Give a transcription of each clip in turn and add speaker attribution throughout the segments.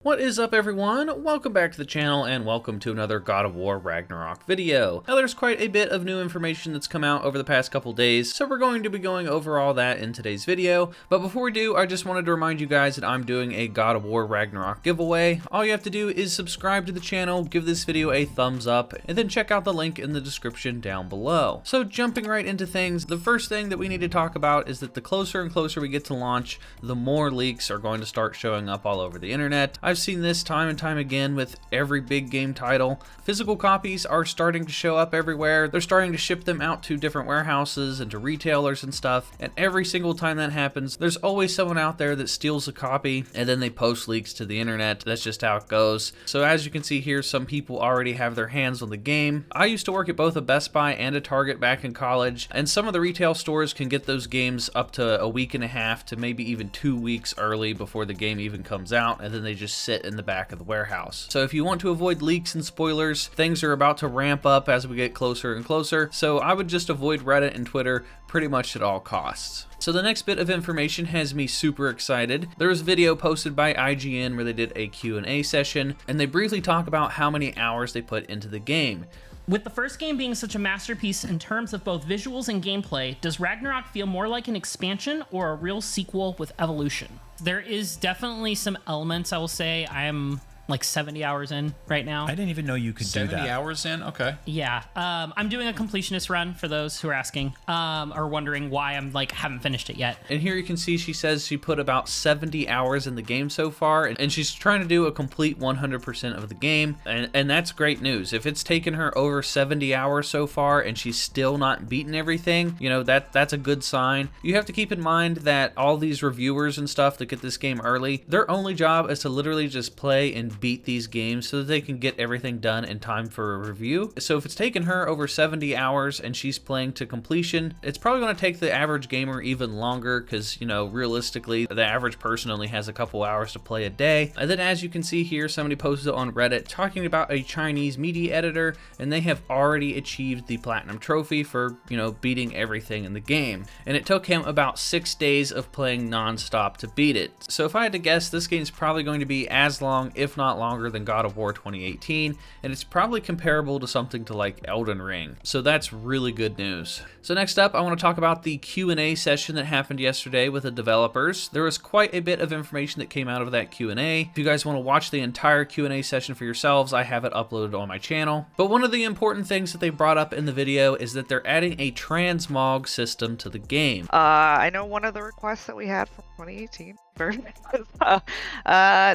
Speaker 1: What is up, everyone? Welcome back to the channel and welcome to another God of War Ragnarok video. Now there's quite a bit of new information that's come out over the past couple days, so we're going to be going over all that in today's video. But before we do, I just wanted to remind you guys that I'm doing a God of War Ragnarok giveaway. All you have to do is subscribe to the channel, give this video a thumbs up, and then check out the link in the description down below. So jumping right into things, the first thing that we need to talk about is that the closer and closer we get to launch, the more leaks are going to start showing up all over the internet. I've seen this time and time again with every big game title. Physical copies are starting to show up everywhere. They're starting to ship them out to different warehouses and to retailers and stuff. And every single time that happens, there's always someone out there that steals a copy and then they post leaks to the internet. That's just how it goes. So as you can see here, some people already have their hands on the game. I used to work at both a Best Buy and a Target back in college, and some of the retail stores can get those games up to a week and a half to maybe even 2 weeks early before the game even comes out, and then they just sit in the back of the warehouse. So if you want to avoid leaks and spoilers, things are about to ramp up as we get closer and closer, so I would just avoid Reddit and Twitter pretty much at all costs. So the next bit of information has me super excited. There was a video posted by IGN where they did a Q&A session, and they briefly talk about how many hours they put into the game.
Speaker 2: With the first game being such a masterpiece in terms of both visuals and gameplay, does Ragnarok feel more like an expansion or a real sequel with evolution? There is definitely some elements, I will say. I'm like 70 hours in right now.
Speaker 3: I didn't even know you could do that.
Speaker 4: 70 hours in? Okay.
Speaker 2: Yeah. I'm doing a completionist run for those who are asking or wondering why I'm haven't finished it yet.
Speaker 1: And here you can see she says she put about 70 hours in the game so far, and she's trying to do a complete 100% of the game, and that's great news. If it's taken her over 70 hours so far and she's still not beaten everything, you know, that's a good sign. You have to keep in mind that all these reviewers and stuff that get this game early, their only job is to literally just play and beat these games so that they can get everything done in time for a review. So if it's taken her over 70 hours and she's playing to completion, it's probably going to take the average gamer even longer because, you know, realistically, the average person only has a couple hours to play a day. And then as you can see here, somebody posted on Reddit talking about a Chinese media editor, and they have already achieved the platinum trophy for, you know, beating everything in the game. And it took him about 6 days of playing non-stop to beat it. So if I had to guess, this game's probably going to be as long, if not longer, than God of War 2018, and it's probably comparable to something to like Elden Ring. So that's really good news. So next up, I want to talk about the Q&A session that happened yesterday with the developers. There was quite a bit of information that came out of that Q&A. If you guys want to watch the entire Q&A session for yourselves, I have it uploaded on my channel. But one of the important things that they brought up in the video is that they're adding a transmog system to the game.
Speaker 5: I know one of the requests that we had from 2018 version was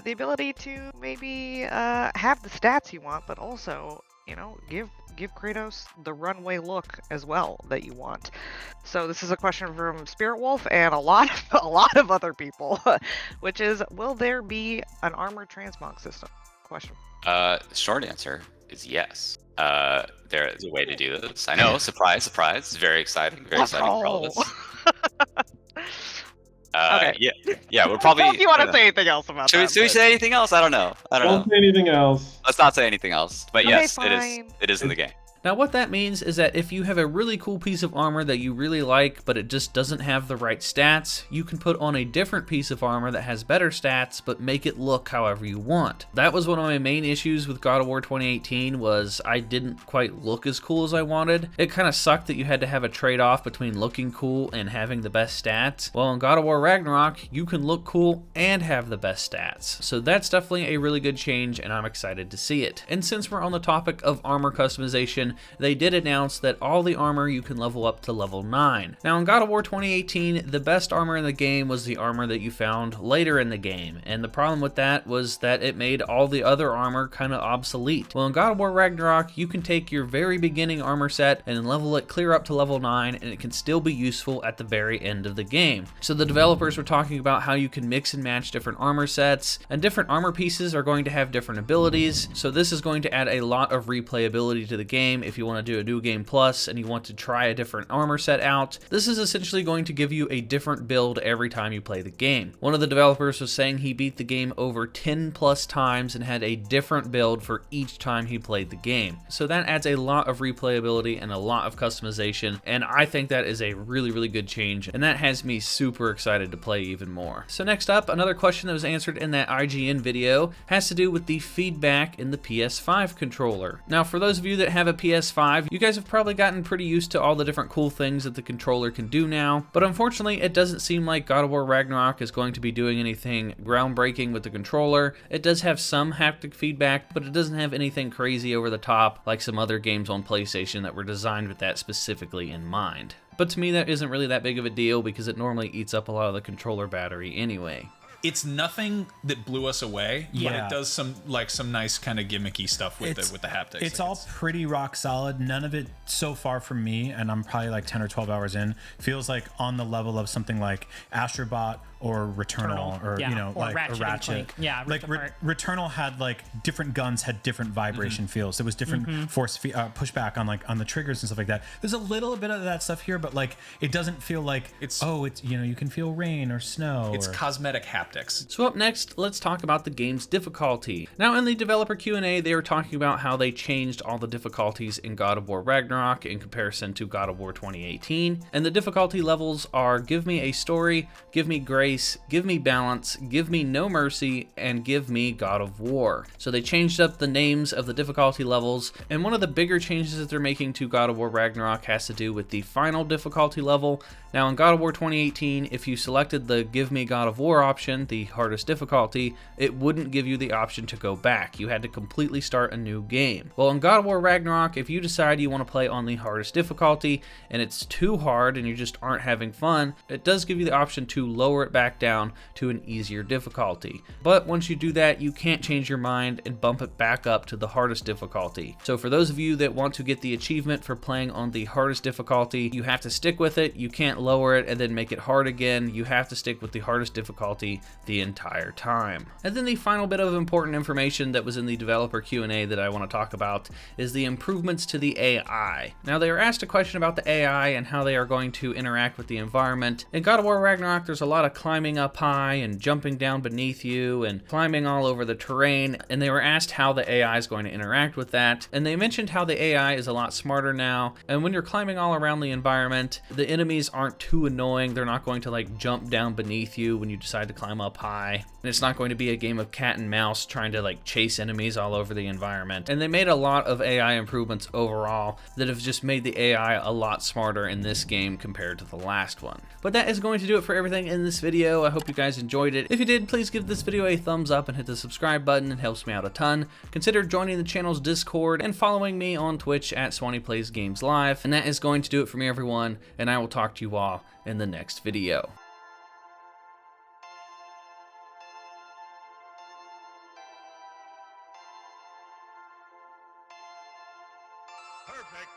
Speaker 5: the ability to maybe have the stats you want, but also, you know, give Kratos the runway look as well that you want. So this is a question from Spirit Wolf and a lot of other people, which is, will there be an armor transmog system? Question.
Speaker 4: The short answer is yes. There is a way to do this. I know, surprise, surprise. It's very exciting. Very exciting for all of us.
Speaker 5: Okay.
Speaker 4: Yeah, we're probably.
Speaker 5: If you want to say anything else about that.
Speaker 4: Should we say anything else? I don't know.
Speaker 6: Don't say anything else.
Speaker 4: Let's not say anything else. But
Speaker 5: Okay,
Speaker 4: yes,
Speaker 5: fine.
Speaker 4: it is in the game.
Speaker 1: Now what that means is that if you have a really cool piece of armor that you really like, but it just doesn't have the right stats, you can put on a different piece of armor that has better stats, but make it look however you want. That was one of my main issues with God of War 2018, was I didn't quite look as cool as I wanted. It kind of sucked that you had to have a trade-off between looking cool and having the best stats. Well, in God of War Ragnarok, you can look cool and have the best stats. So that's definitely a really good change, and I'm excited to see it. And since we're on the topic of armor customization, they did announce that all the armor you can level up to level 9. Now in God of War 2018, the best armor in the game was the armor that you found later in the game, and the problem with that was that it made all the other armor kind of obsolete. Well, in God of War Ragnarok, you can take your very beginning armor set and level it clear up to level 9, and it can still be useful at the very end of the game. So the developers were talking about how you can mix and match different armor sets, and different armor pieces are going to have different abilities, so this is going to add a lot of replayability to the game if you want to do a new game plus and you want to try a different armor set out, this is essentially going to give you a different build every time you play the game. One of the developers was saying he beat the game over 10 plus times and had a different build for each time he played the game. So that adds a lot of replayability and a lot of customization, and I think that is a really good change, and that has me super excited to play even more. So next up, another question that was answered in that IGN video has to do with the feedback in the PS5 controller. Now, for those of you that have a PS5, you guys have probably gotten pretty used to all the different cool things that the controller can do now, but unfortunately it doesn't seem like God of War Ragnarok is going to be doing anything groundbreaking with the controller. It does have some haptic feedback, but it doesn't have anything crazy over the top like some other games on PlayStation that were designed with that specifically in mind. But to me, that isn't really that big of a deal because it normally eats up a lot of the controller battery anyway.
Speaker 3: It's nothing that blew us away, but it does some nice kind of gimmicky stuff with the haptics.
Speaker 7: It's all pretty rock solid. None of it so far from me, and I'm probably like 10 or 12 hours in, feels like on the level of something like Astrobot or Returnal, or you know,
Speaker 2: or
Speaker 7: like
Speaker 2: Ratchet. Yeah,
Speaker 7: like Returnal had like different guns had different vibration feels. There was different force pushback on the triggers and stuff like that. There's a little bit of that stuff here, but like it doesn't feel like it's you know, you can feel rain or snow.
Speaker 3: It's cosmetic haptics.
Speaker 1: So up next, let's talk about the game's difficulty. Now, in the developer Q&A, they were talking about how they changed all the difficulties in God of War Ragnarok in comparison to God of War 2018, and the difficulty levels are give me a story, give me grace, give me balance, give me no mercy, and give me God of War. So they changed up the names of the difficulty levels, and one of the bigger changes that they're making to God of War Ragnarok has to do with the final difficulty level. Now, in God of War 2018, if you selected the Give Me God of War option, the hardest difficulty, it wouldn't give you the option to go back. You had to completely start a new game. Well, in God of War Ragnarok, if you decide you want to play on the hardest difficulty and it's too hard and you just aren't having fun, it does give you the option to lower it back down to an easier difficulty. But once you do that, you can't change your mind and bump it back up to the hardest difficulty. So for those of you that want to get the achievement for playing on the hardest difficulty, you have to stick with it. You can't lower it and then make it hard again. You have to stick with the hardest difficulty the entire time. And then the final bit of important information that was in the developer Q&A that I want to talk about is the improvements to the AI. Now, they were asked a question about the AI and how they are going to interact with the environment. In God of War Ragnarok, there's a lot of climbing up high and jumping down beneath you and climbing all over the terrain, and they were asked how the AI is going to interact with that, and they mentioned how the AI is a lot smarter now, and when you're climbing all around the environment, the enemies aren't too annoying. They're not going to like jump down beneath you when you decide to climb up high, and it's not going to be a game of cat and mouse trying to like chase enemies all over the environment. And they made a lot of AI improvements overall that have just made the AI a lot smarter in this game compared to the last one. But that is going to do it for everything in this video. I hope you guys enjoyed it. If you did, please give this video a thumbs up and hit the subscribe button. It helps me out a ton. Consider joining the channel's Discord and following me on Twitch at Swanee Plays Games Live. And that is going to do it for me, everyone, and I will talk to you all in the next video.
Speaker 8: Perfect.